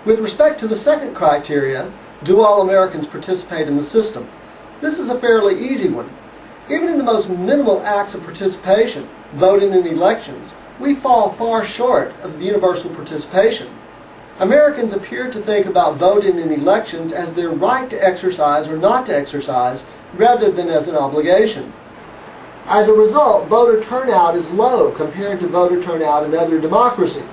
With respect to the second criteria, do all Americans participate in the system? This is a fairly easy one. Even in the most minimal acts of participation, voting in elections, we fall far short of universal participation. Americans appear to think about voting in elections as their right to exercise or not to exercise, rather than as an obligation. As a result, voter turnout is low compared to voter turnout in other democracies.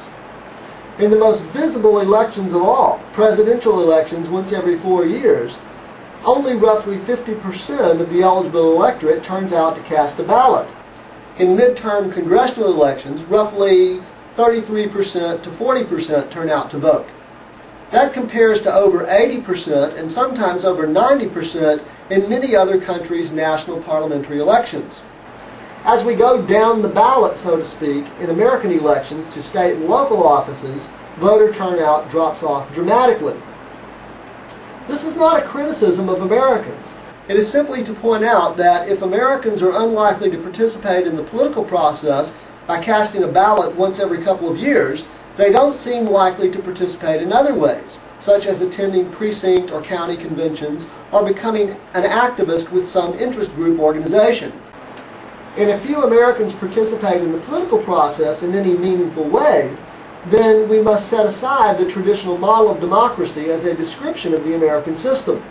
In the most visible elections of all, presidential elections once every 4 years, only roughly 50% of the eligible electorate turns out to cast a ballot. In midterm congressional elections, roughly 33% to 40% turn out to vote. That compares to over 80% and sometimes over 90% in many other countries' national parliamentary elections. As we go down the ballot, so to speak, in American elections to state and local offices, voter turnout drops off dramatically. This is not a criticism of Americans. It is simply to point out that if Americans are unlikely to participate in the political process by casting a ballot once every couple of years, they don't seem likely to participate in other ways, such as attending precinct or county conventions or becoming an activist with some interest group organization. If few Americans participate in the political process in any meaningful way, then we must set aside the traditional model of democracy as a description of the American system.